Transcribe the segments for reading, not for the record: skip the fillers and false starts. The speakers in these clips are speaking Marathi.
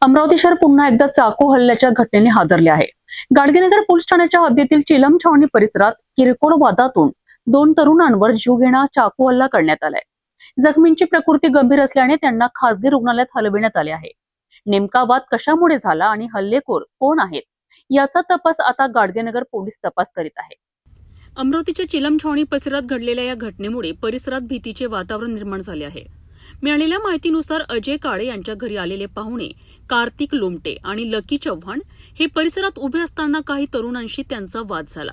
अमरावती शहर पुन्हा एकदा चाकू हल्ल्याच्या घटनेने हादरले आहे। गाडगेनगर पोलीस ठाण्याच्या हद्दीतील चिलम छावणी परिसरात किरकोळ वादातून 2 तरुणांवर जीवघेणा चाकू हल्ला करण्यात आलाय। जखमींची प्रकृती गंभीर असल्याने त्यांना खासगी रुग्णालयात हलविण्यात आले आहे। नेमका वाद कशामुळे झाला आणि हल्लेखोर कोण आहेत याचा तपास आता गाडगेनगर पोलीस तपास करीत आहे। अमरावतीच्या चिलम छावणी परिसरात घडलेल्या या घटनेमुळे परिसरात भीतीचे वातावरण निर्माण झाले आहे। मिळालेल्या माहितीनुसार अजय काळे यांच्या घरी आलेले पाहुणे कार्तिक लोमटे आणि लकी चव्हाण हे परिसरात उभे असताना काही तरुणांशी त्यांचा वाद झाला।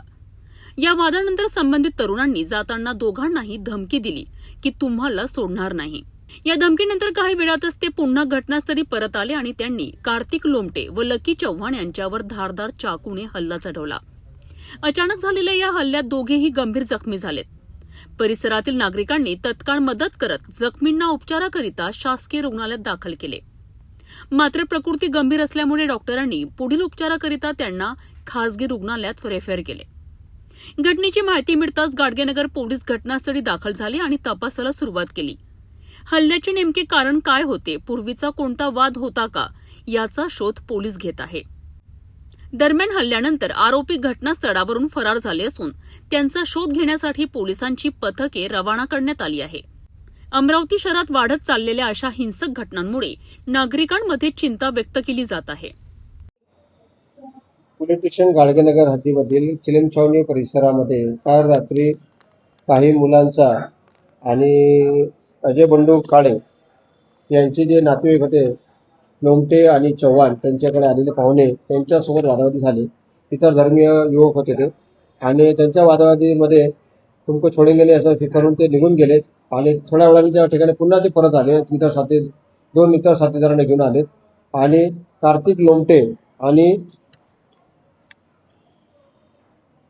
या वादानंतर संबंधित तरुणांनी जाताना दोघांनाही धमकी दिली की तुम्हाला सोडणार नाही। या धमकीनंतर काही वेळातच ते पुन्हा घटनास्थळी परत आले आणि त्यांनी कार्तिक लोमटे व लकी चव्हाण यांच्यावर धारदार चाकूने हल्ला चढवला। अचानक झालेल्या या हल्ल्यात दोघेही गंभीर जखमी झालेत। परिसरातील नागरिकांनी तत्काळ मदत करत जखमींना उपचाराकरिता शासकीय रुग्णालयात दाखल केले। मात्र प्रकृती गंभीर असल्यामुळे डॉक्टरांनी पुढील उपचाराकरिता त्यांना खासगी रुग्णालयात रेफर केले। घटनेची माहिती मिळताच गाडगेनगर पोलीस घटनास्थळी दाखल झाले आणि तपासाला सुरुवात केली। हल्ल्याचे नेमके कारण काय होते, पूर्वीचा कोणता वाद होता का, याचा शोध पोलीस घेत आहे। दरम्यान हल्ल्यानंतर आरोपी घटनास्थळावरून फरार झाले असून त्यांचा शोध घेण्यासाठी पोलिसांची पथके रवाना करण्यात आली आहे। अमरावती शहरात वाढत चाललेल्या अशा हिंसक घटनांमुळे नागरिकांमध्ये चिंता व्यक्त केली जात आहे। पोलीस स्टेशन गाडगेनगर हद्दीमधील चिलम छावणी परिसरामध्ये काल रात्री काही मुलांचा आणि अजय बंडू काळे यांचे जे नातेवाईक होते लोमटे आणि चव्हाण त्यांच्याकडे आलेले पाहुणे त्यांच्यासोबत वादावादी झाली। इतर धर्मीय युवक होते ते आणि त्यांच्या वादावादीमध्ये तुमको छोडेंगे नाही असं करून ते निघून गेलेत आणि थोड्या वेळाने त्या ठिकाणी पुन्हा ते परत आले। दोन इतर साथीदारांना घेऊन आलेत आणि कार्तिक लोमटे आणि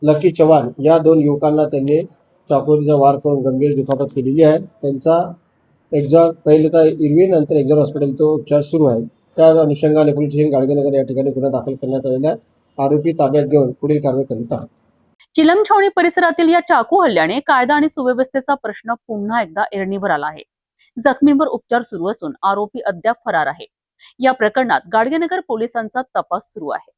लकी चव्हाण या 2 युवकांना त्यांनी चाकूचा वार करून गंभीर दुखापत केलेली आहे। त्यांचा पहिले तर इरविन नंतर एक्झॉन हॉस्पिटल तो उपचार सुरू आहे। त्या अनुषंगाने पोलीस स्टेशन गाडगेनगर या ठिकाणी गुन्हा दाखल करण्यात आलेला आहे। आरोपी ताब्यात घेऊन पुढील कारवाई करीत आहोत। चिलम छावणी परिसरातील या चाकू हल्ल्याने कायदा आणि सुव्यवस्थेचा प्रश्न पुन्हा एकदा ऐरणीवर आला आहे। जखमींवर उपचार सुरू असून आरोपी अद्याप फरार आहे। या प्रकरणात गाडगेनगर पोलिसांचा तपास सुरू आहे।